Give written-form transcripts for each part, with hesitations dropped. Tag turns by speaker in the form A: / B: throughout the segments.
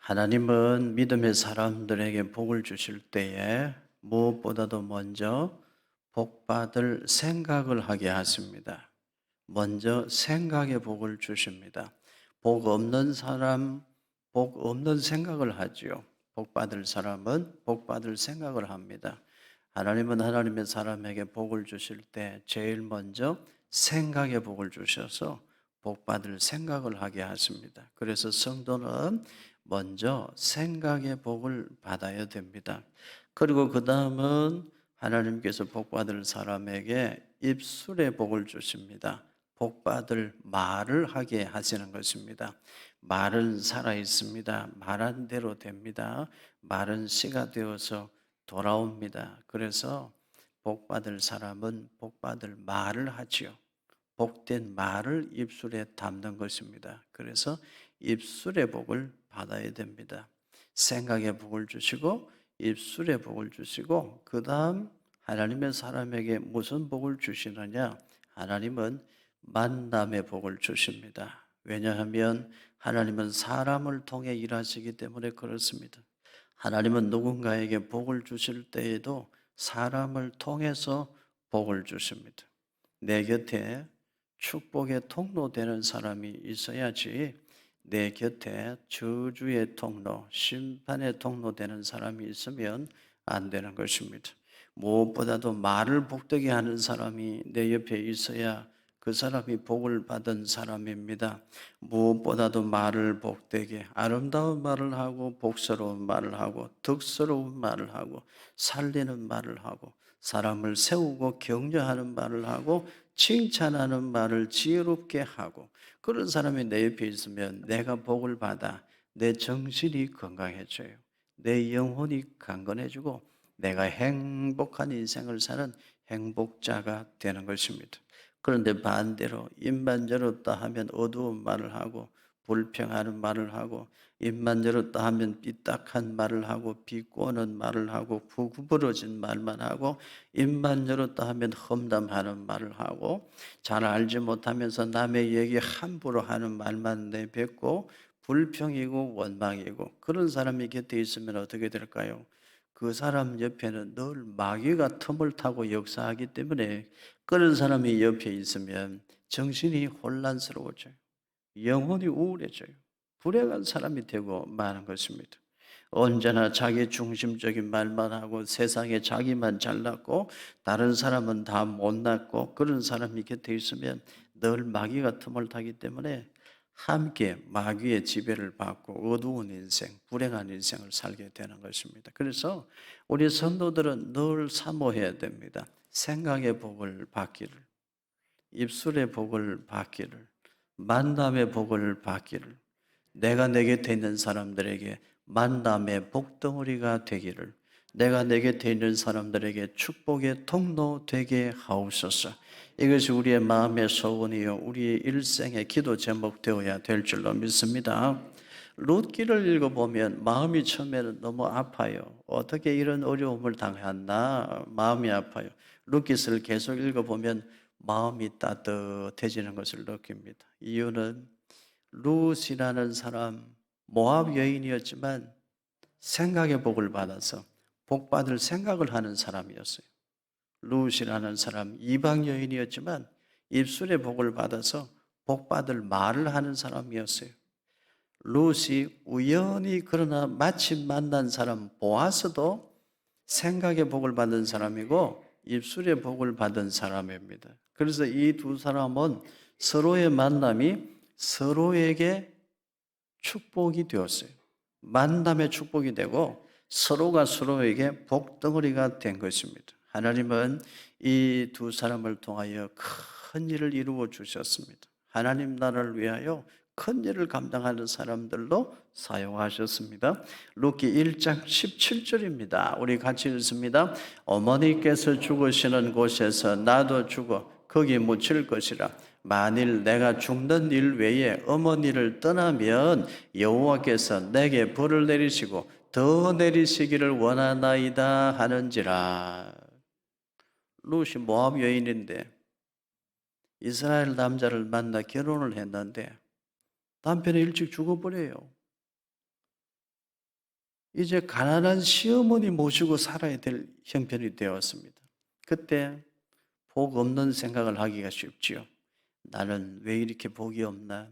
A: 하나님은 믿음의 사람들에게 복을 주실 때에 무엇보다도 먼저 복받을 생각을 하게 하십니다. 먼저 생각의 복을 주십니다. 복 없는 사람, 복 없는 생각을 하지요. 복 받을 사람은 복 받을 생각을 합니다. 하나님은 하나님의 사람에게 복을 주실 때 제일 먼저 생각의 복을 주셔서 복 받을 생각을 하게 하십니다. 그래서 성도는 먼저 생각의 복을 받아야 됩니다. 그리고 그 다음은 하나님께서 복 받을 사람에게 입술의 복을 주십니다. 복 받을 말을 하게 하시는 것입니다. 말은 살아 있습니다. 말한 대로 됩니다. 말은 씨가 되어서 돌아옵니다. 그래서 복 받을 사람은 복 받을 말을 하지요. 복된 말을 입술에 담는 것입니다. 그래서 입술의 복을 받아야 됩니다. 생각의 복을 주시고 입술의 복을 주시고 그 다음 하나님의 사람에게 무슨 복을 주시느냐? 하나님은 만남의 복을 주십니다. 왜냐하면 하나님은 사람을 통해 일하시기 때문에 그렇습니다. 하나님은 누군가에게 복을 주실 때에도 사람을 통해서 복을 주십니다. 내 곁에 축복의 통로 되는 사람이 있어야지 내 곁에 저주의 통로, 심판의 통로 되는 사람이 있으면 안 되는 것입니다. 무엇보다도 말을 복되게 하는 사람이 내 옆에 있어야 그 사람이 복을 받은 사람입니다. 무엇보다도 말을 복되게 아름다운 말을 하고 복스러운 말을 하고 덕스러운 말을 하고 살리는 말을 하고 사람을 세우고 격려하는 말을 하고 칭찬하는 말을 지혜롭게 하고 그런 사람이 내 옆에 있으면 내가 복을 받아 내 정신이 건강해져요. 내 영혼이 강건해지고 내가 행복한 인생을 사는 행복자가 되는 것입니다. 그런데 반대로 입만 열었다 하면 어두운 말을 하고 불평하는 말을 하고 입만 열었다 하면 삐딱한 말을 하고 비꼬는 말을 하고 구부러진 말만 하고 입만 열었다 하면 험담하는 말을 하고 잘 알지 못하면서 남의 얘기 함부로 하는 말만 내뱉고 불평이고 원망이고 그런 사람이 곁에 있으면 어떻게 될까요? 그 사람 옆에는 늘 마귀가 틈을 타고 역사하기 때문에 그런 사람이 옆에 있으면 정신이 혼란스러워져요. 영혼이 우울해져요. 불행한 사람이 되고 마는 것입니다. 언제나 자기 중심적인 말만 하고 세상에 자기만 잘났고 다른 사람은 다 못났고 그런 사람이 곁에 있으면 늘 마귀가 틈을 타기 때문에 함께 마귀의 지배를 받고 어두운 인생, 불행한 인생을 살게 되는 것입니다. 그래서 우리 성도들은 늘 사모해야 됩니다. 생각의 복을 받기를, 입술의 복을 받기를, 만남의 복을 받기를, 내가 내 곁에 있는 사람들에게 만남의 복덩어리가 되기를, 내가 내 곁에 있는 사람들에게 축복의 통로 되게 하옵소서. 이것이 우리의 마음의 소원이요 우리의 일생의 기도 제목 되어야 될 줄로 믿습니다. 룻기를 읽어보면 마음이 처음에는 너무 아파요. 어떻게 이런 어려움을 당했나 마음이 아파요. 룻기를 계속 읽어보면 마음이 따뜻해지는 것을 느낍니다. 이유는 룻이라는 사람 모압 여인이었지만 생각의 복을 받아서 복 받을 생각을 하는 사람이었어요. 룻이라는 사람 이방 여인이었지만 입술의 복을 받아서 복 받을 말을 하는 사람이었어요. 룻이 우연히 그러나 마침 만난 사람 보아스도 생각의 복을 받은 사람이고 입술의 복을 받은 사람입니다. 그래서 이 두 사람은 서로의 만남이 서로에게 축복이 되었어요. 만남의 축복이 되고 서로가 서로에게 복덩어리가 된 것입니다. 하나님은 이 두 사람을 통하여 큰 일을 이루어 주셨습니다. 하나님 나라를 위하여 큰 일을 감당하는 사람들로 사용하셨습니다. 룻기 1장 17절입니다. 우리 같이 읽습니다. 어머니께서 죽으시는 곳에서 나도 죽어 거기 묻힐 것이라. 만일 내가 죽는 일 외에 어머니를 떠나면 여호와께서 내게 벌을 내리시고 더 내리시기를 원하나이다 하는지라. 룻이 모압 여인인데 이스라엘 남자를 만나 결혼을 했는데 남편이 일찍 죽어버려요. 이제 가난한 시어머니 모시고 살아야 될 형편이 되었습니다. 그때 복 없는 생각을 하기가 쉽지요. 나는 왜 이렇게 복이 없나?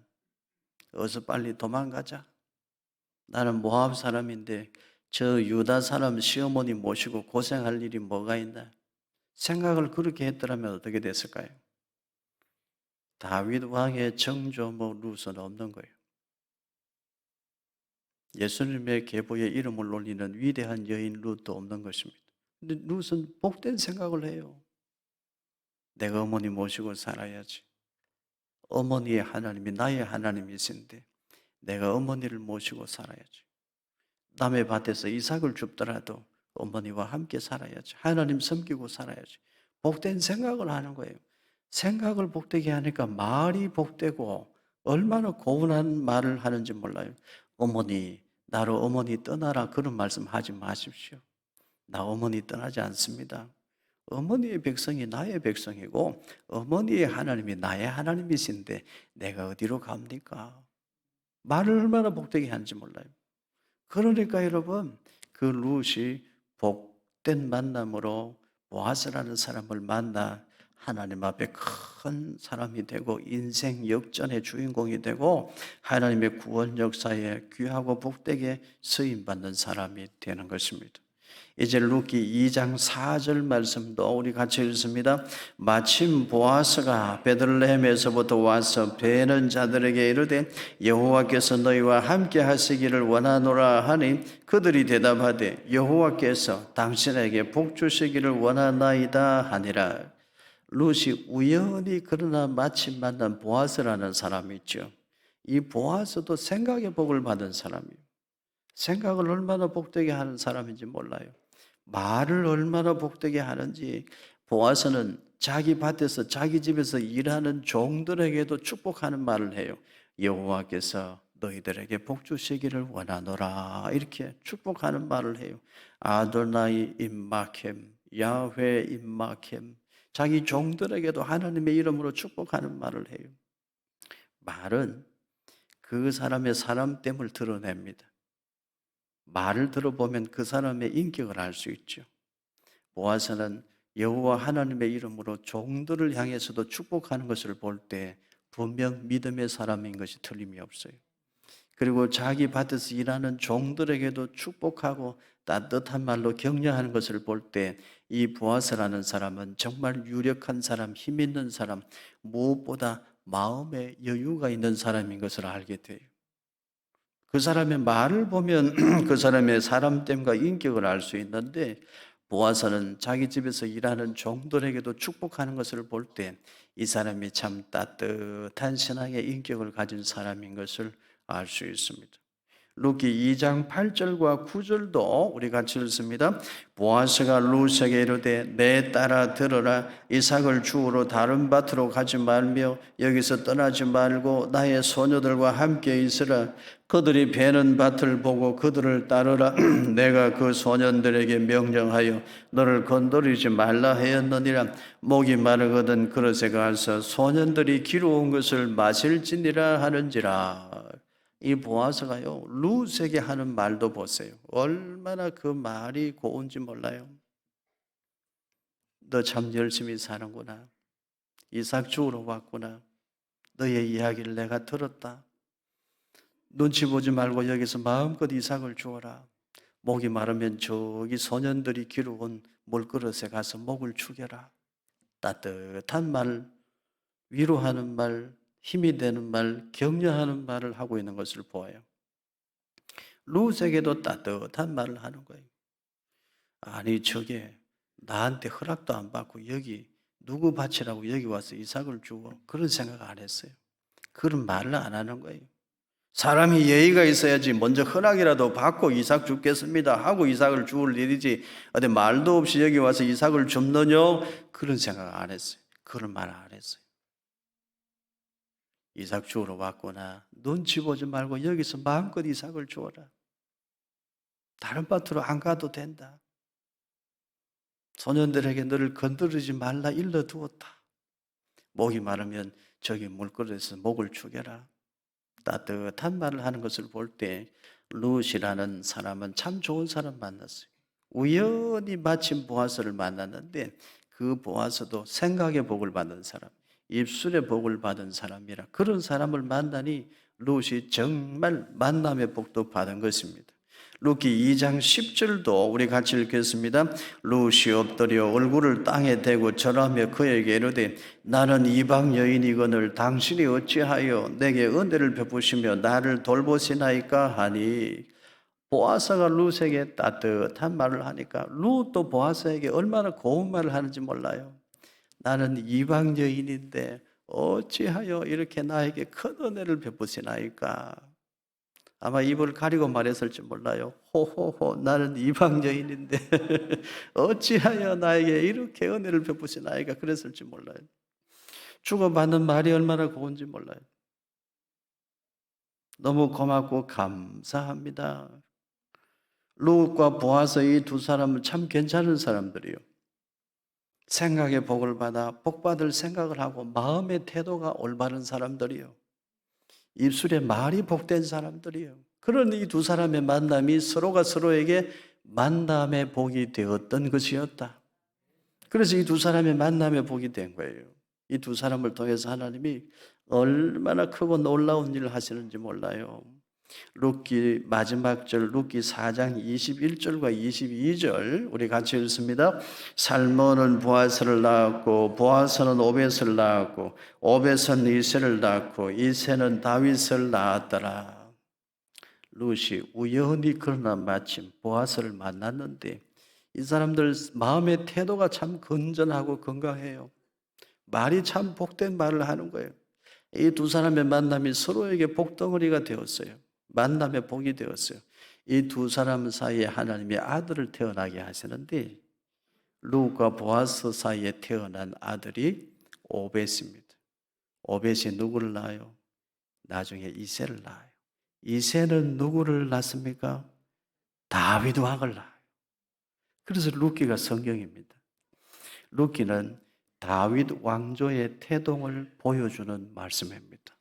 A: 어서 빨리 도망가자. 나는 모압 사람인데 저 유다 사람 시어머니 모시고 고생할 일이 뭐가 있나? 생각을 그렇게 했더라면 어떻게 됐을까요? 다윗 왕의 정조모 룻은 없는 거예요. 예수님의 계보에 이름을 올리는 위대한 여인 룻도 없는 것입니다. 근데 룻은 복된 생각을 해요. 내가 어머니 모시고 살아야지. 어머니의 하나님이 나의 하나님이신데 내가 어머니를 모시고 살아야지. 남의 밭에서 이삭을 줍더라도 어머니와 함께 살아야지. 하나님 섬기고 살아야지. 복된 생각을 하는 거예요. 생각을 복되게 하니까 말이 복되고 얼마나 고운한 말을 하는지 몰라요. 어머니, 나로 어머니 떠나라 그런 말씀 하지 마십시오. 나 어머니 떠나지 않습니다. 어머니의 백성이 나의 백성이고 어머니의 하나님이 나의 하나님이신데 내가 어디로 갑니까? 말을 얼마나 복되게 하는지 몰라요. 그러니까 여러분, 그 룻이 복된 만남으로 보아스라는 사람을 만나 하나님 앞에 큰 사람이 되고 인생 역전의 주인공이 되고 하나님의 구원 역사에 귀하고 복되게 쓰임받는 사람이 되는 것입니다. 이제 룻기 2장 4절 말씀도 우리 같이 읽습니다. 마침 보아스가 베들레헴에서부터 와서 베는 자들에게 이르되 여호와께서 너희와 함께 하시기를 원하노라 하니 그들이 대답하되 여호와께서 당신에게 복 주시기를 원하나이다 하니라. 룻이 우연히 그러나 마침 만난 보아스라는 사람이 있죠. 이 보아스도 생각의 복을 받은 사람이에요. 생각을 얼마나 복되게 하는 사람인지 몰라요. 말을 얼마나 복되게 하는지. 보아스는 자기 밭에서 자기 집에서 일하는 종들에게도 축복하는 말을 해요. 여호와께서 너희들에게 복 주시기를 원하노라 이렇게 축복하는 말을 해요. 아도나이 임마켐 야훼 임마켐 자기 종들에게도 하나님의 이름으로 축복하는 말을 해요. 말은 그 사람의 사람됨을 드러냅니다. 말을 들어보면 그 사람의 인격을 알 수 있죠. 보아스는 여호와 하나님의 이름으로 종들을 향해서도 축복하는 것을 볼 때 분명 믿음의 사람인 것이 틀림이 없어요. 그리고 자기 밭에서 일하는 종들에게도 축복하고 따뜻한 말로 격려하는 것을 볼 때 이 보아스라는 사람은 정말 유력한 사람, 힘 있는 사람, 무엇보다 마음에 여유가 있는 사람인 것을 알게 돼요. 그 사람의 말을 보면 그 사람의 사람됨과 인격을 알 수 있는데 보아스는 자기 집에서 일하는 종들에게도 축복하는 것을 볼 때 이 사람이 참 따뜻한 신앙의 인격을 가진 사람인 것을 알 수 있습니다. 룻기 2장 8절과 9절도 우리 같이 읽습니다. 보아스가 룻에게 이르되 내 딸아 들으라. 이삭을 주우러 다른 밭으로 가지 말며 여기서 떠나지 말고 나의 소녀들과 함께 있으라. 그들이 베는 밭을 보고 그들을 따르라. 내가 그 소년들에게 명령하여 너를 건드리지 말라 하였느니라. 목이 마르거든 그릇에 가서 소년들이 기르온 것을 마실지니라 하는지라. 이 보아스가요 룻에게 하는 말도 보세요. 얼마나 그 말이 고운지 몰라요. 너 참 열심히 사는구나. 이삭 주우러 왔구나. 너의 이야기를 내가 들었다. 눈치 보지 말고 여기서 마음껏 이삭을 주어라. 목이 마르면 저기 소년들이 기르온 물그릇에 가서 목을 축여라. 따뜻한 말, 위로하는 말, 힘이 되는 말, 격려하는 말을 하고 있는 것을 보아요. 룻에게도 따뜻한 말을 하는 거예요. 아니 저게 나한테 허락도 안 받고 여기 누구 밭이라고 여기 와서 이삭을 주고 그런 생각 안 했어요. 그런 말을 안 하는 거예요. 사람이 예의가 있어야지 먼저 허락이라도 받고 이삭 줍겠습니다 하고 이삭을 주울 일이지 어디 말도 없이 여기 와서 이삭을 줍느냐 그런 생각 안 했어요. 그런 말 안 했어요. 이삭 주우러 왔구나. 눈치 보지 말고 여기서 마음껏 이삭을 주어라. 다른 밭으로 안 가도 된다. 소년들에게 너를 건드리지 말라 일러두었다. 목이 마르면 저기 물그릇에서 목을 축여라. 따뜻한 말을 하는 것을 볼 때 룻이라는 사람은 참 좋은 사람 만났어요. 우연히 마침 보아스를 만났는데 그 보아스도 생각의 복을 받은 사람, 입술의 복을 받은 사람이라 그런 사람을 만나니 룻이 정말 만남의 복도 받은 것입니다. 룻기 2장 10절도 우리 같이 읽겠습니다. 룻이 엎드려 얼굴을 땅에 대고 절하며 그에게 이르되 나는 이방 여인이거늘 당신이 어찌하여 내게 은혜를 베푸시며 나를 돌보시나이까 하니 보아스가 룻에게 따뜻한 말을 하니까 룻도 보아스에게 얼마나 고운 말을 하는지 몰라요. 나는 이방 여인인데 어찌하여 이렇게 나에게 큰 은혜를 베푸시나이까. 아마 입을 가리고 말했을지 몰라요. 호호호 나는 이방 여인인데 어찌하여 나에게 이렇게 은혜를 베푸시나이까 그랬을지 몰라요. 주고받는 말이 얼마나 고운지 몰라요. 너무 고맙고 감사합니다. 룻과 보아스 이 두 사람은 참 괜찮은 사람들이요. 생각의 복을 받아 복받을 생각을 하고 마음의 태도가 올바른 사람들이요. 입술에 말이 복된 사람들이요. 그런 이 두 사람의 만남이 서로가 서로에게 만남의 복이 되었던 것이었다. 그래서 이 두 사람의 만남의 복이 된 거예요. 이 두 사람을 통해서 하나님이 얼마나 크고 놀라운 일을 하시는지 몰라요. 룻기 마지막 절 룻기 4장 21절과 22절 우리 같이 읽습니다. 살몬은 보아스를 낳았고 보아스는 오벳을 낳았고 오벳은 이새를 낳고 이새는 다윗을 낳았더라. 룻이 우연히 그러나 마침 보아스를 만났는데 이 사람들 마음의 태도가 참 건전하고 건강해요. 말이 참 복된 말을 하는 거예요. 이 두 사람의 만남이 서로에게 복덩어리가 되었어요. 만남의 복이 되었어요. 이 두 사람 사이에 하나님이 아들을 태어나게 하시는데 룻과 보아스 사이에 태어난 아들이 오벳입니다. 오벳이 누구를 낳아요? 나중에 이새를 낳아요. 이새는 누구를 낳습니까? 다윗 왕을 낳아요. 그래서 룻기가 성경입니다. 룻기는 다윗 왕조의 태동을 보여주는 말씀입니다.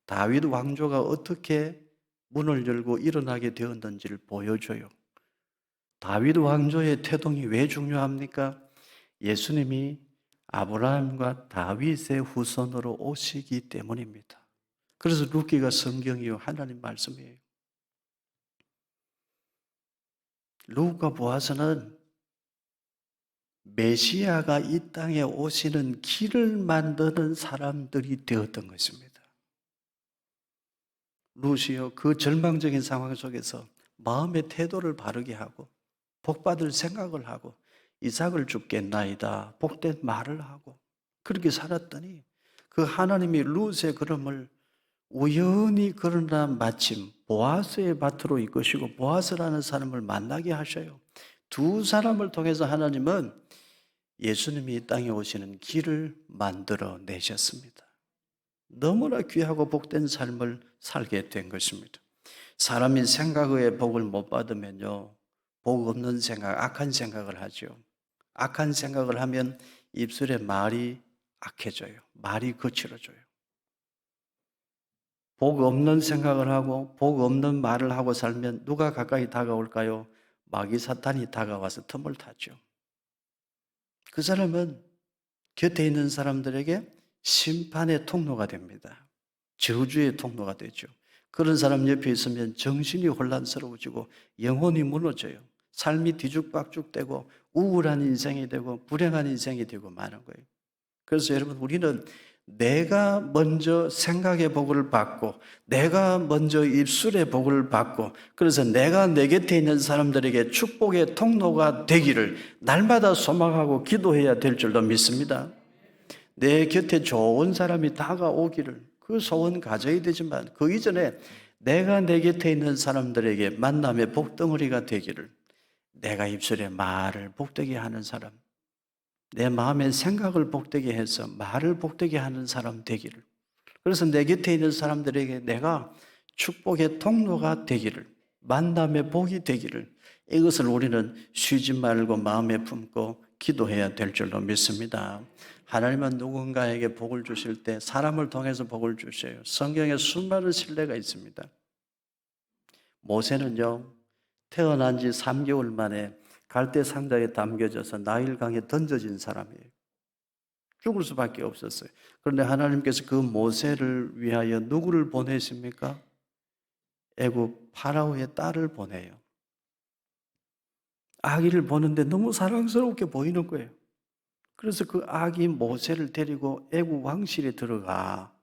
A: 다윗 왕조가 어떻게 문을 열고 일어나게 되었는지를 보여줘요. 다윗 왕조의 태동이 왜 중요합니까? 예수님이 아브라함과 다윗의 후손으로 오시기 때문입니다. 그래서 룻기가 성경이요 하나님 말씀이에요. 룻과 보아스는 메시아가 이 땅에 오시는 길을 만드는 사람들이 되었던 것입니다. 룻이요 그 절망적인 상황 속에서 마음의 태도를 바르게 하고 복받을 생각을 하고 이삭을 죽겠나이다 복된 말을 하고 그렇게 살았더니 그 하나님이 룻의 걸음을 우연히 그러나 마침 보아스의 밭으로 이끄시고 보아스라는 사람을 만나게 하셔요. 두 사람을 통해서 하나님은 예수님이 이 땅에 오시는 길을 만들어 내셨습니다. 너무나 귀하고 복된 삶을 살게 된 것입니다. 사람이 생각의 복을 못 받으면요, 복 없는 생각, 악한 생각을 하죠. 악한 생각을 하면 입술에 말이 악해져요. 말이 거칠어져요. 복 없는 생각을 하고 복 없는 말을 하고 살면 누가 가까이 다가올까요? 마귀 사탄이 다가와서 틈을 타죠. 그 사람은 곁에 있는 사람들에게 심판의 통로가 됩니다. 저주의 통로가 되죠. 그런 사람 옆에 있으면 정신이 혼란스러워지고 영혼이 무너져요. 삶이 뒤죽박죽되고 우울한 인생이 되고 불행한 인생이 되고 마는 거예요. 그래서 여러분 우리는 내가 먼저 생각의 복을 받고 내가 먼저 입술의 복을 받고 그래서 내가 내 곁에 있는 사람들에게 축복의 통로가 되기를 날마다 소망하고 기도해야 될 줄로 믿습니다. 내 곁에 좋은 사람이 다가오기를 그 소원 가져야 되지만 그 이전에 내가 내 곁에 있는 사람들에게 만남의 복덩어리가 되기를 내가 입술에 말을 복되게 하는 사람 내 마음의 생각을 복되게 해서 말을 복되게 하는 사람 되기를 그래서 내 곁에 있는 사람들에게 내가 축복의 통로가 되기를 만남의 복이 되기를 이것을 우리는 쉬지 말고 마음에 품고 기도해야 될 줄로 믿습니다. 하나님은 누군가에게 복을 주실 때 사람을 통해서 복을 주셔요. 성경에 수많은 신뢰가 있습니다. 모세는요, 태어난 지 3개월 만에 갈대 상자에 담겨져서 나일강에 던져진 사람이에요. 죽을 수밖에 없었어요. 그런데 하나님께서 그 모세를 위하여 누구를 보내십니까? 애굽 파라오의 딸을 보내요. 아기를 보는데 너무 사랑스럽게 보이는 거예요. 그래서 그 아기 모세를 데리고 애굽 왕실에 들어가.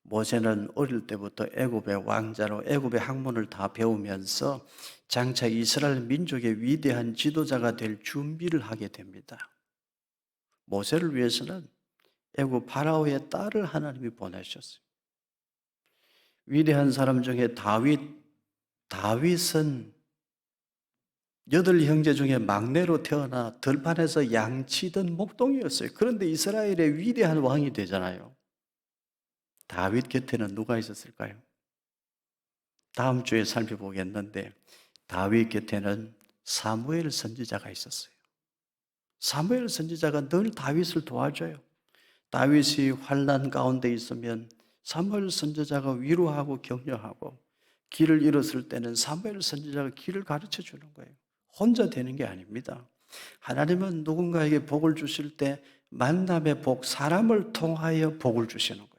A: 모세는 어릴 때부터 애굽의 왕자로 애굽의 학문을 다 배우면서 장차 이스라엘 민족의 위대한 지도자가 될 준비를 하게 됩니다. 모세를 위해서는 애굽 파라오의 딸을 하나님이 보내셨어요. 위대한 사람 중에 다윗은 8형제 중에 막내로 태어나 들판에서 양치던 목동이었어요. 그런데 이스라엘의 위대한 왕이 되잖아요. 다윗 곁에는 누가 있었을까요? 다음 주에 살펴보겠는데 다윗 곁에는 사무엘 선지자가 있었어요. 사무엘 선지자가 늘 다윗을 도와줘요. 다윗이 환난 가운데 있으면 사무엘 선지자가 위로하고 격려하고, 길을 잃었을 때는 사무엘 선지자가 길을 가르쳐 주는 거예요. 혼자 되는 게 아닙니다. 하나님은 누군가에게 복을 주실 때 만남의 복, 사람을 통하여 복을 주시는 거예요.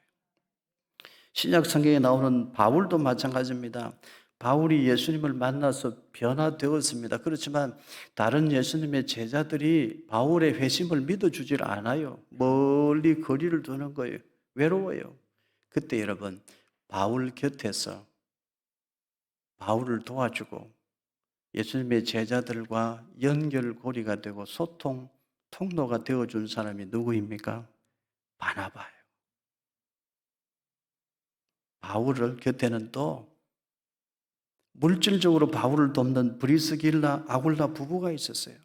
A: 신약 성경에 나오는 바울도 마찬가지입니다. 바울이 예수님을 만나서 변화되었습니다. 그렇지만 다른 예수님의 제자들이 바울의 회심을 믿어주질 않아요. 멀리 거리를 두는 거예요. 외로워요. 그때 여러분, 바울 곁에서 바울을 도와주고 예수님의 제자들과 연결고리가 되고 소통, 통로가 되어준 사람이 누구입니까? 바나바예요. 바울을 곁에는 또 물질적으로 바울을 돕는 브리스길라, 아굴라 부부가 있었어요.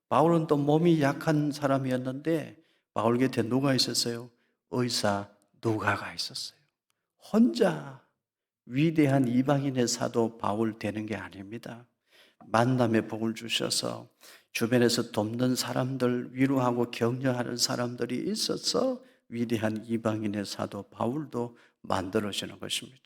A: 바울은 또 몸이 약한 사람이었는데 바울 곁에 누가 있었어요? 의사 누가가 있었어요. 혼자 위대한 이방인의 사도 바울 되는 게 아닙니다. 만남의 복을 주셔서 주변에서 돕는 사람들, 위로하고 격려하는 사람들이 있어서 위대한 이방인의 사도 바울도 만들어지는 것입니다.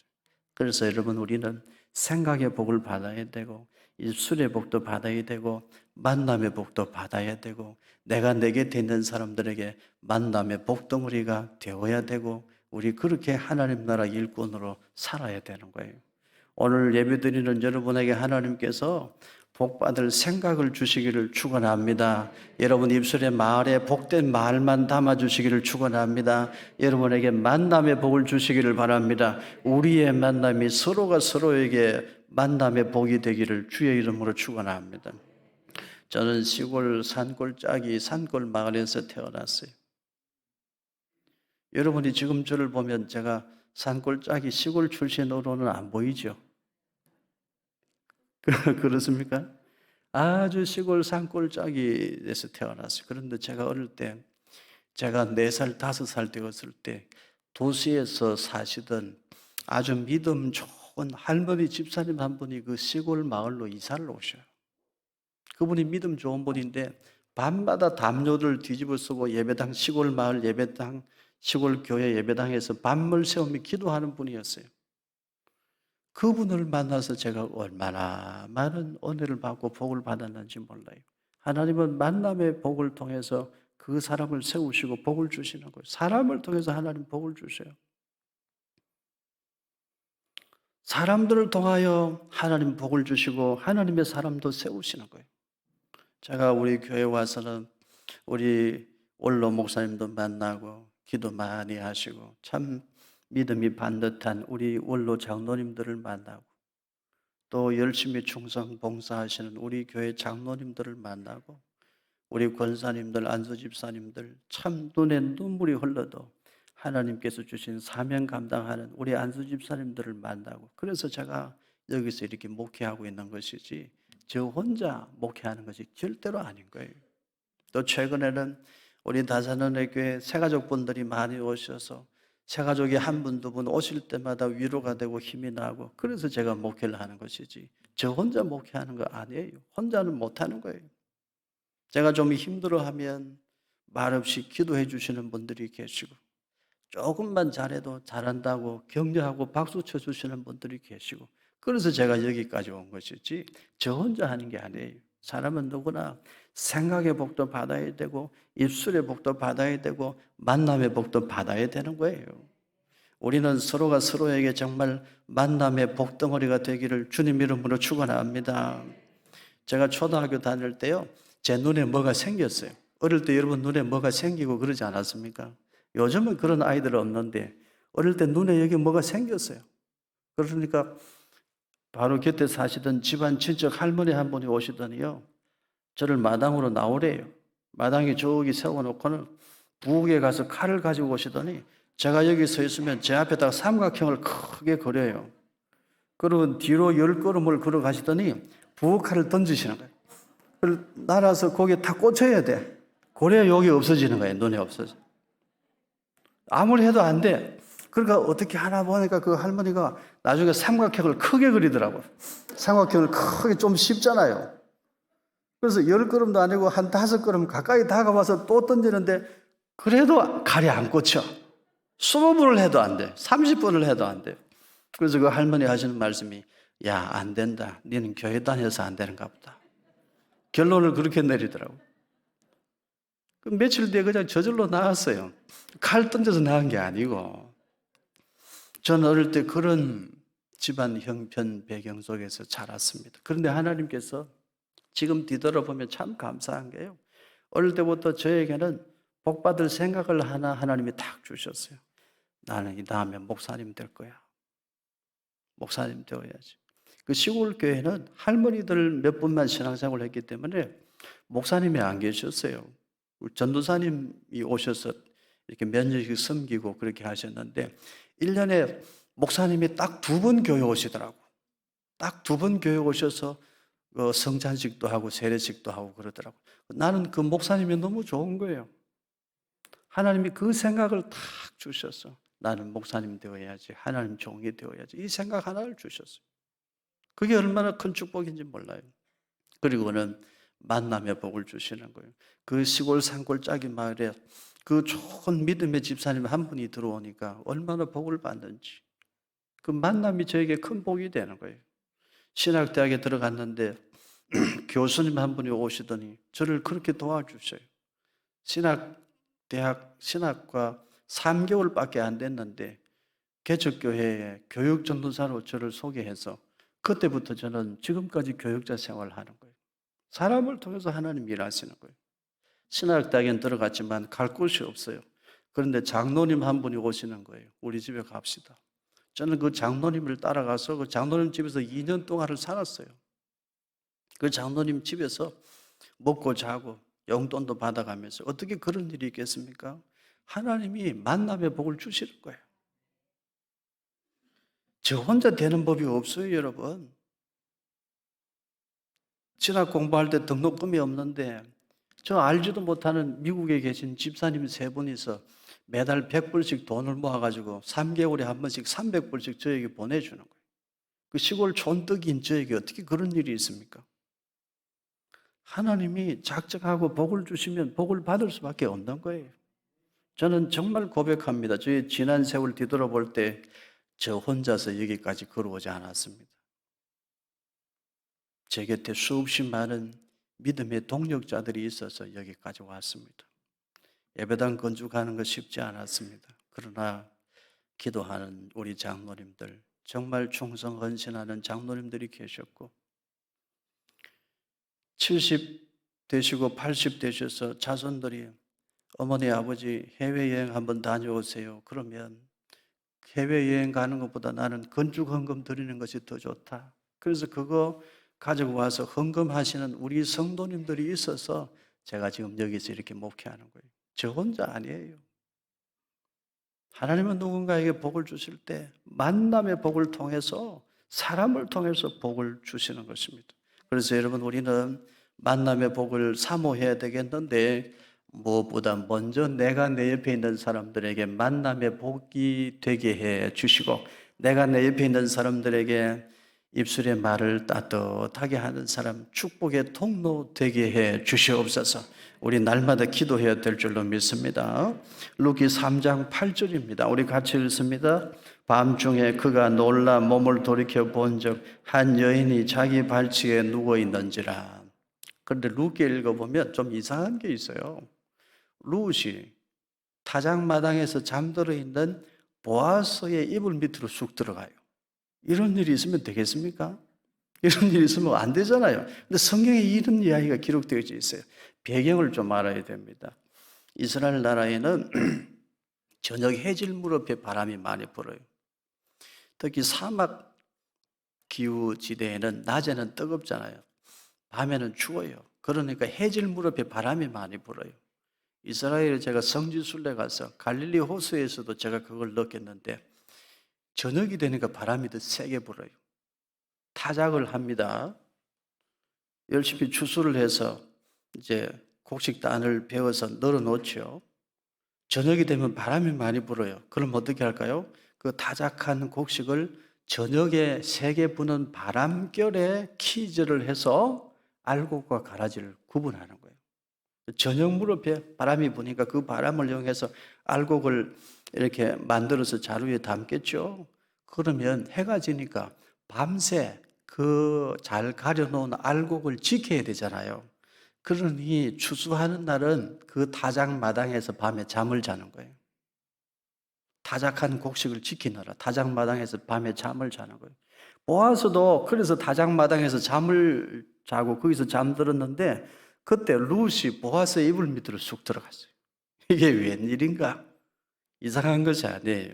A: 그래서 여러분, 우리는 생각의 복을 받아야 되고 입술의 복도 받아야 되고 만남의 복도 받아야 되고, 내가 내 곁에 있는 사람들에게 만남의 복덩어리가 되어야 되고, 우리 그렇게 하나님 나라 일꾼으로 살아야 되는 거예요. 오늘 예배드리는 여러분에게 하나님께서 복받을 생각을 주시기를 축원합니다. 여러분 입술에 말에 복된 말만 담아주시기를 축원합니다. 여러분에게 만남의 복을 주시기를 바랍니다. 우리의 만남이 서로가 서로에게 만남의 복이 되기를 주의 이름으로 축원합니다. 저는 시골 산골짜기 산골 마을에서 태어났어요. 여러분이 지금 저를 보면 제가 산골짜기 시골 출신으로는 안 보이죠? 그렇습니까? 아주 시골 산골짜기에서 태어났어요. 그런데 제가 어릴 때, 제가 4살, 5살 되었을 때 도시에서 사시던 아주 믿음 좋은 할머니 집사님 한 분이 그 시골 마을로 이사를 오셔요. 그분이 믿음 좋은 분인데 밤마다 담요를 뒤집어 쓰고 예배당, 시골 마을 예배당, 시골 교회 예배당에서 밤을 새우며 기도하는 분이었어요. 그분을 만나서 제가 얼마나 많은 은혜를 받고 복을 받았는지 몰라요. 하나님은 만남의 복을 통해서 그 사람을 세우시고 복을 주시는 거예요. 사람을 통해서 하나님 복을 주셔요. 사람들을 통하여 하나님 복을 주시고 하나님의 사람도 세우시는 거예요. 제가 우리 교회 와서는 우리 원로 목사님도 만나고 기도 많이 하시고 참 믿음이 반듯한 우리 원로 장로님들을 만나고, 또 열심히 충성 봉사하시는 우리 교회 장로님들을 만나고, 우리 권사님들, 안수집사님들, 참 눈에 눈물이 흘러도 하나님께서 주신 사명 감당하는 우리 안수집사님들을 만나고, 그래서 제가 여기서 이렇게 목회하고 있는 것이지 저 혼자 목회하는 것이 절대로 아닌 거예요. 또 최근에는 우리 다산원의 교회 새가족분들이 많이 오셔서 새가족이 한 분, 두 분 오실 때마다 위로가 되고 힘이 나고, 그래서 제가 목회를 하는 것이지 저 혼자 목회하는 거 아니에요. 혼자는 못하는 거예요. 제가 좀 힘들어하면 말없이 기도해 주시는 분들이 계시고, 조금만 잘해도 잘한다고 격려하고 박수 쳐주시는 분들이 계시고, 그래서 제가 여기까지 온 것이지 저 혼자 하는 게 아니에요. 사람은 누구나 생각의 복도 받아야 되고 입술의 복도 받아야 되고 만남의 복도 받아야 되는 거예요. 우리는 서로가 서로에게 정말 만남의 복덩어리가 되기를 주님 이름으로 축원합니다. 제가 초등학교 다닐 때요, 제 눈에 뭐가 생겼어요. 어릴 때 여러분 눈에 뭐가 생기고 그러지 않았습니까? 요즘은 그런 아이들 없는데 어릴 때 눈에 여기 뭐가 생겼어요. 그러니까 바로 곁에 사시던 집안 친척 할머니 한 분이 오시더니요, 저를 마당으로 나오래요. 마당에 저기 세워놓고는 부엌에 가서 칼을 가지고 오시더니 제가 여기 서 있으면 제 앞에다가 삼각형을 크게 그려요. 그러면 뒤로 10걸음을 걸어가시더니 부엌 칼을 던지시는 거예요. 그걸 날아서 거기에 다 꽂혀야 돼. 그래야 여기 없어지는 거예요. 눈에 없어져. 아무리 해도 안 돼. 그러니까 어떻게 하나 보니까 그 할머니가 나중에 삼각형을 크게 그리더라고요. 삼각형을 크게 좀 쉽잖아요. 그래서 10걸음도 아니고 한 5걸음 가까이 다가와서 또 던지는데 그래도 칼이 안 꽂혀. 20번을 해도 안 돼. 30번을 해도 안 돼. 그래서 그 할머니 하시는 말씀이, 야, 안 된다. 너는 교회 다녀서 안 되는가 보다. 결론을 그렇게 내리더라고. 그 며칠 뒤에 그냥 저절로 나왔어요. 칼 던져서 나온 게 아니고. 저는 어릴 때 그런 집안 형편 배경 속에서 자랐습니다. 그런데 하나님께서 지금 뒤돌아보면 참 감사한 게요, 어릴 때부터 저에게는 복받을 생각을 하나 하나님이 딱 주셨어요. 나는 이 다음에 목사님 될 거야. 목사님 되어야지. 그 시골 교회는 할머니들 몇 분만 신앙생활을 했기 때문에 목사님이 안 계셨어요. 전도사님이 오셔서 이렇게 몇 년씩 섬기고 그렇게 하셨는데 1년에 목사님이 딱 2번 교회 오시더라고. 딱 2번 교회 오셔서 성찬식도 하고 세례식도 하고 그러더라고. 나는 그 목사님이 너무 좋은 거예요. 하나님이 그 생각을 딱 주셨어. 나는 목사님 되어야지. 하나님 종이 되어야지. 이 생각 하나를 주셨어요. 그게 얼마나 큰 축복인지 몰라요. 그리고는 만남의 복을 주시는 거예요. 그 시골 산골 짜기 마을에 그 좋은 믿음의 집사님 한 분이 들어오니까 얼마나 복을 받는지. 그 만남이 저에게 큰 복이 되는 거예요. 신학대학에 들어갔는데 교수님 한 분이 오시더니 저를 그렇게 도와주셔요. 신학과 3개월밖에 안 됐는데 개척교회에 교육전도사로 저를 소개해서 그때부터 저는 지금까지 교육자 생활을 하는 거예요. 사람을 통해서 하나님 일하시는 거예요. 신학대학에 들어갔지만 갈 곳이 없어요. 그런데 장로님 한 분이 오시는 거예요. 우리 집에 갑시다. 저는 그 장로님을 따라가서 그 장로님 집에서 2년 동안을 살았어요. 그 장로님 집에서 먹고 자고 용돈도 받아가면서 어떻게 그런 일이 있겠습니까? 하나님이 만남의 복을 주시는 거예요. 저 혼자 되는 법이 없어요, 여러분. 신학 공부할 때 등록금이 없는데 저 알지도 못하는 미국에 계신 집사님 3분이서 매달 100불씩 돈을 모아가지고 3개월에 한 번씩 300불씩 저에게 보내주는 거예요. 그 시골 촌뜨기인 저에게 어떻게 그런 일이 있습니까? 하나님이 작정하고 복을 주시면 복을 받을 수밖에 없는 거예요. 저는 정말 고백합니다. 저의 지난 세월 뒤돌아볼 때 저 혼자서 여기까지 걸어오지 않았습니다. 제 곁에 수없이 많은 믿음의 동력자들이 있어서 여기까지 왔습니다. 예배당 건축하는 거 쉽지 않았습니다. 그러나 기도하는 우리 장로님들, 정말 충성 헌신하는 장로님들이 계셨고 70 되시고 80 되셔서 자손들이 어머니 아버지 해외여행 한번 다녀오세요. 그러면 해외여행 가는 것보다 나는 건축 헌금 드리는 것이 더 좋다. 그래서 그거 가지고 와서 헌금하시는 우리 성도님들이 있어서 제가 지금 여기서 이렇게 목회하는 거예요. 저 혼자 아니에요. 하나님은 누군가에게 복을 주실 때 만남의 복을 통해서 사람을 통해서 복을 주시는 것입니다. 그래서 여러분 우리는 만남의 복을 사모해야 되겠는데 무엇보다 먼저 내가 내 옆에 있는 사람들에게 만남의 복이 되게 해 주시고 내가 내 옆에 있는 사람들에게 입술의 말을 따뜻하게 하는 사람, 축복의 통로 되게 해 주시옵소서. 우리 날마다 기도해야 될 줄로 믿습니다. 루키 3장 8절입니다. 우리 같이 읽습니다. 밤중에 그가 놀라 몸을 돌이켜 본즉 한 여인이 자기 발치에 누워 있는지라. 그런데 룻기 읽어보면 좀 이상한 게 있어요. 룻이 타작마당에서 잠들어 있는 보아스의 이불 밑으로 쑥 들어가요. 이런 일이 있으면 되겠습니까? 이런 일이 있으면 안 되잖아요. 근데 성경에 이런 이야기가 기록되어 있어요. 배경을 좀 알아야 됩니다. 이스라엘 나라에는 저녁 해질 무렵에 바람이 많이 불어요. 특히 사막 기후 지대에는 낮에는 뜨겁잖아요. 밤에는 추워요. 그러니까 해질 무렵에 바람이 많이 불어요. 이스라엘에 제가 성지순례 가서 갈릴리 호수에서도 제가 그걸 느꼈는데 저녁이 되니까 바람이 더 세게 불어요. 타작을 합니다. 열심히 추수를 해서 이제 곡식단을 베어서 널어놓죠. 저녁이 되면 바람이 많이 불어요. 그럼 어떻게 할까요? 그 타작한 곡식을 저녁에 세게 부는 바람결에 키즈를 해서 알곡과 가라지를 구분하는 거예요. 저녁 무렵에 바람이 부니까 그 바람을 이용해서 알곡을 이렇게 만들어서 자루에 담겠죠. 그러면 해가 지니까 밤새 그 잘 가려놓은 알곡을 지켜야 되잖아요. 그러니 추수하는 날은 그 타작 마당에서 밤에 잠을 자는 거예요. 타작한 곡식을 지키느라 타작 마당에서 밤에 잠을 자는 거예요. 보아스도 그래서 타작 마당에서 잠을 자고 거기서 잠들었는데 그때 룻이 보아스의 이불 밑으로 쑥 들어갔어요. 이게 웬일인가? 이상한 것이 아니에요.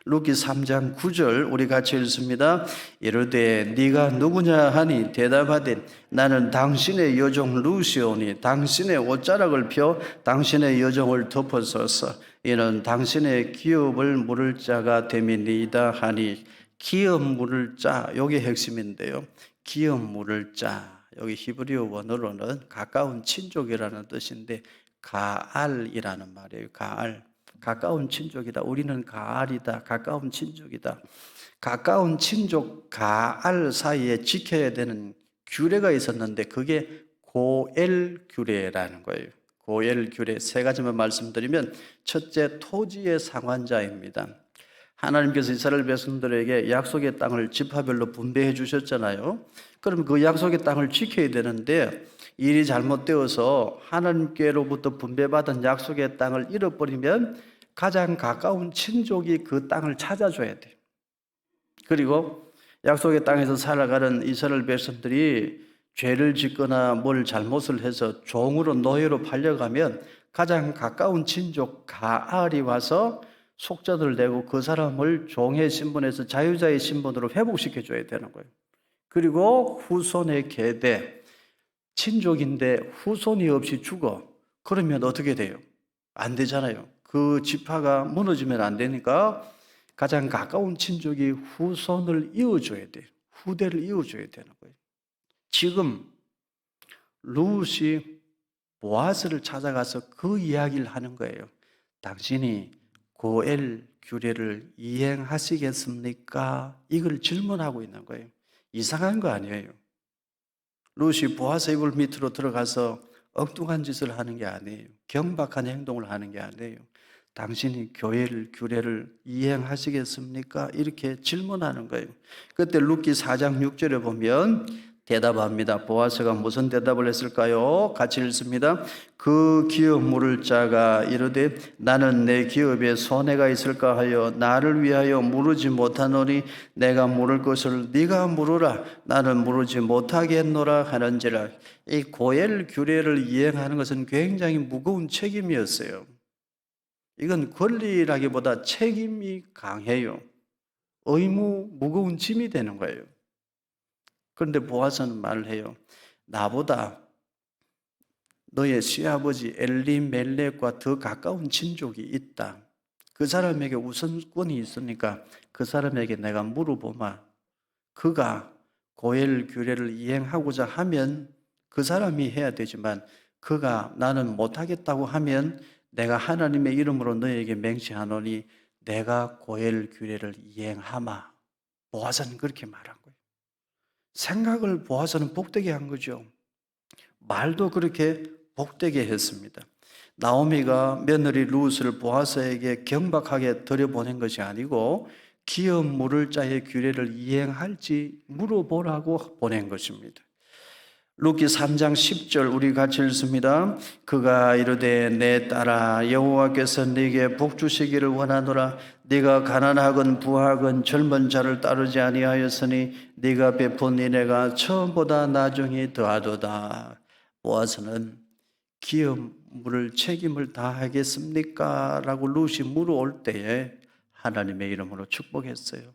A: 룻기 3장 9절 우리 같이 읽습니다. 이르되 네가 누구냐 하니 대답하되 나는 당신의 여종 룻이오니 당신의 옷자락을 펴 당신의 여종을 덮어서서 이는 당신의 기업을 물을 자가 됨이니이다 하니 기업 물을 자, 이게 핵심인데요. 기업 물을 자, 여기 히브리어 원어로는 가까운 친족이라는 뜻인데 가알이라는 말이에요. 가알. 가까운 친족이다. 우리는 가알이다. 가까운 친족이다. 가까운 친족 가알 사이에 지켜야 되는 규례가 있었는데 그게 고엘 규례라는 거예요. 고엘 규례 세 가지만 말씀드리면 첫째, 토지의 상환자입니다. 하나님께서 이스라엘 백성들에게 약속의 땅을 지파별로 분배해 주셨잖아요. 그럼 그 약속의 땅을 지켜야 되는데 일이 잘못되어서 하나님께로부터 분배받은 약속의 땅을 잃어버리면 가장 가까운 친족이 그 땅을 찾아줘야 돼요. 그리고 약속의 땅에서 살아가는 이스라엘 백성들이 죄를 짓거나 뭘 잘못을 해서 종으로 노예로 팔려가면 가장 가까운 친족 가알이 와서 속전을 내고 그 사람을 종의 신분에서 자유자의 신분으로 회복시켜줘야 되는 거예요. 그리고 후손의 계대, 친족인데 후손이 없이 죽어. 그러면 어떻게 돼요? 안 되잖아요. 그 지파가 무너지면 안 되니까 가장 가까운 친족이 후손을 이어줘야 돼요. 후대를 이어줘야 되는 거예요. 지금 룻이 보아스를 찾아가서 그 이야기를 하는 거예요. 당신이 고엘 규례를 이행하시겠습니까? 이걸 질문하고 있는 거예요. 이상한 거 아니에요. 룻이 보아스 이불 밑으로 들어가서 엉뚱한 짓을 하는 게 아니에요. 경박한 행동을 하는 게 아니에요. 당신이 규례를 이행하시겠습니까? 이렇게 질문하는 거예요. 그때 룻기 4장 6절에 보면 대답합니다. 보아스가 무슨 대답을 했을까요? 같이 읽습니다. 그 기업 물을 자가 이르되 나는 내 기업에 손해가 있을까 하여 나를 위하여 물으지 못하노니 내가 물을 것을 네가 물으라 나는 물으지 못하겠노라 하는지라. 이 고엘 규례를 이행하는 것은 굉장히 무거운 책임이었어요. 이건 권리라기보다 책임이 강해요. 의무, 무거운 짐이 되는 거예요. 그런데 보아스는 말을 해요. 나보다 너의 시아버지 엘리멜렉과 더 가까운 친족이 있다. 그 사람에게 우선권이 있으니까 그 사람에게 내가 물어보마. 그가 고엘 규례를 이행하고자 하면 그 사람이 해야 되지만 그가 나는 못하겠다고 하면 내가 하나님의 이름으로 너에게 맹세하노니 내가 고엘 규례를 이행하마. 보아스는 그렇게 말한 거예요. 생각을 보아서는 복되게 한 거죠. 말도 그렇게 복되게 했습니다. 나오미가 며느리 룻을 보아스에게 경박하게 들여보낸 것이 아니고 기업 물을 자의 규례를 이행할지 물어보라고 보낸 것입니다. 루키 3장 10절 우리 같이 읽습니다. 그가 이르되 내 딸아 여호와께서 네게 복 주시기를 원하노라. 네가 가난하건 부하건 젊은 자를 따르지 아니하였으니 네가 베푼 은혜가 처음보다 나중에 더하도다. 보아스는 기업 물을 책임을 다하겠습니까? 라고 룻이 물어올 때에 하나님의 이름으로 축복했어요.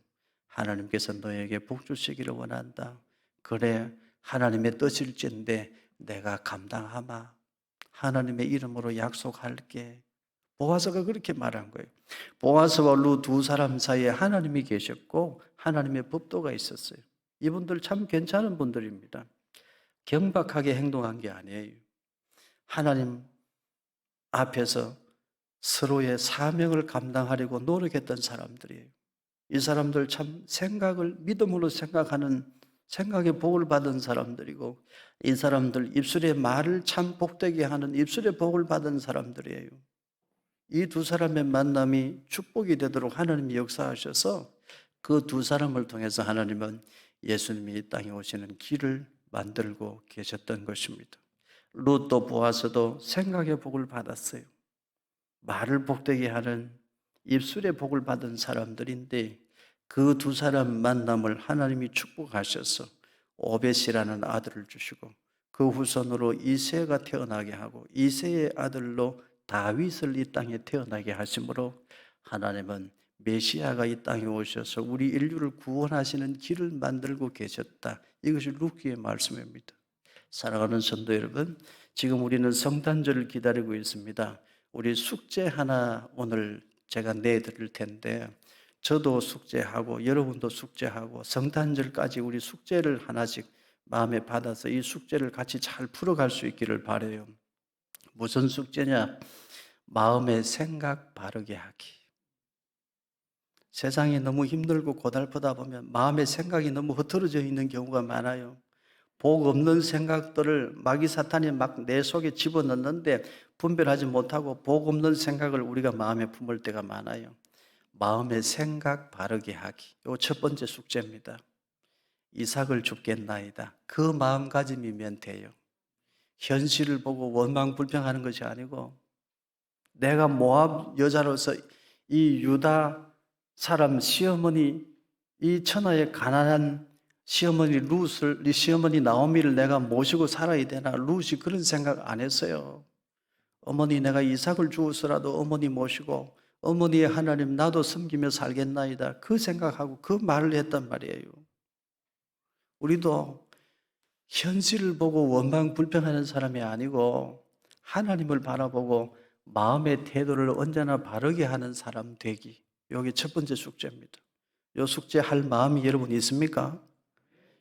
A: 하나님께서 너에게 복 주시기를 원한다. 그래 하나님의 뜻일진데 내가 감당하마. 하나님의 이름으로 약속할게. 보아스가 그렇게 말한 거예요. 보아스와 룻 두 사람 사이에 하나님이 계셨고 하나님의 법도가 있었어요. 이분들 참 괜찮은 분들입니다. 경박하게 행동한 게 아니에요. 하나님 앞에서 서로의 사명을 감당하려고 노력했던 사람들이에요. 이 사람들 참 생각을 믿음으로 생각하는 생각의 복을 받은 사람들이고 이 사람들 입술의 말을 참 복되게 하는 입술의 복을 받은 사람들이에요. 이 두 사람의 만남이 축복이 되도록 하나님이 역사하셔서 그 두 사람을 통해서 하나님은 예수님이 이 땅에 오시는 길을 만들고 계셨던 것입니다. 룻도 보아스도 생각의 복을 받았어요. 말을 복되게 하는 입술의 복을 받은 사람들인데 그 두 사람 만남을 하나님이 축복하셔서 오벳이라는 아들을 주시고 그 후손으로 이새가 태어나게 하고 이새의 아들로 다윗을 이 땅에 태어나게 하심으로 하나님은 메시아가 이 땅에 오셔서 우리 인류를 구원하시는 길을 만들고 계셨다. 이것이 루키의 말씀입니다. 사랑하는 성도 여러분, 지금 우리는 성탄절을 기다리고 있습니다. 우리 숙제 하나 오늘 제가 내드릴 텐데 저도 숙제하고 여러분도 숙제하고 성탄절까지 우리 숙제를 하나씩 마음에 받아서 이 숙제를 같이 잘 풀어갈 수 있기를 바라요. 무슨 숙제냐? 마음의 생각 바르게 하기. 세상이 너무 힘들고 고달프다 보면 마음의 생각이 너무 흐트러져 있는 경우가 많아요. 복 없는 생각들을 마귀 사탄이 막 내 속에 집어넣는데 분별하지 못하고 복 없는 생각을 우리가 마음에 품을 때가 많아요. 마음의 생각 바르게 하기. 이거 첫 번째 숙제입니다. 이삭을 줍겠나이다. 그 마음가짐이면 돼요. 현실을 보고 원망불평하는 것이 아니고 내가 모압 여자로서 이 유다 사람 시어머니 이 천하의 가난한 시어머니 룻을 이 시어머니 나오미를 내가 모시고 살아야 되나 룻이 그런 생각 안 했어요. 어머니 내가 이삭을 주어서라도 어머니 모시고 어머니의 하나님 나도 섬기며 살겠나이다. 그 생각하고 그 말을 했단 말이에요. 우리도 현실을 보고 원망불평하는 사람이 아니고 하나님을 바라보고 마음의 태도를 언제나 바르게 하는 사람 되기. 이게 첫 번째 숙제입니다. 이 숙제 할 마음이 여러분 있습니까?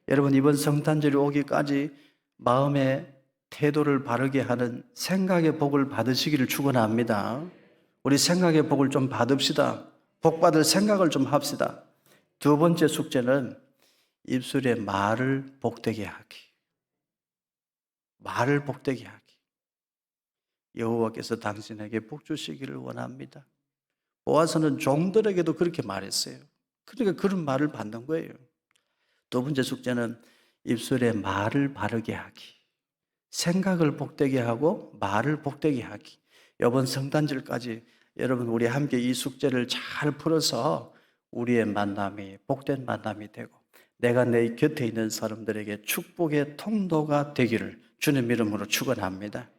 A: 여러분 이번 성탄절이 오기까지 마음의 태도를 바르게 하는 생각의 복을 받으시기를 축원합니다. 우리 생각의 복을 좀 받읍시다. 복 받을 생각을 좀 합시다. 두 번째 숙제는 입술의 말을 복되게 하기. 말을 복되게 하기. 여호와께서 당신에게 복 주시기를 원합니다. 보아스는 종들에게도 그렇게 말했어요. 그러니까 그런 말을 받는 거예요. 두 번째 숙제는 입술의 말을 바르게 하기. 생각을 복되게 하고 말을 복되게 하기. 이번 성탄절까지 여러분 우리 함께 이 숙제를 잘 풀어서 우리의 만남이 복된 만남이 되고 내가 내 곁에 있는 사람들에게 축복의 통로가 되기를 주님 이름으로 축원합니다.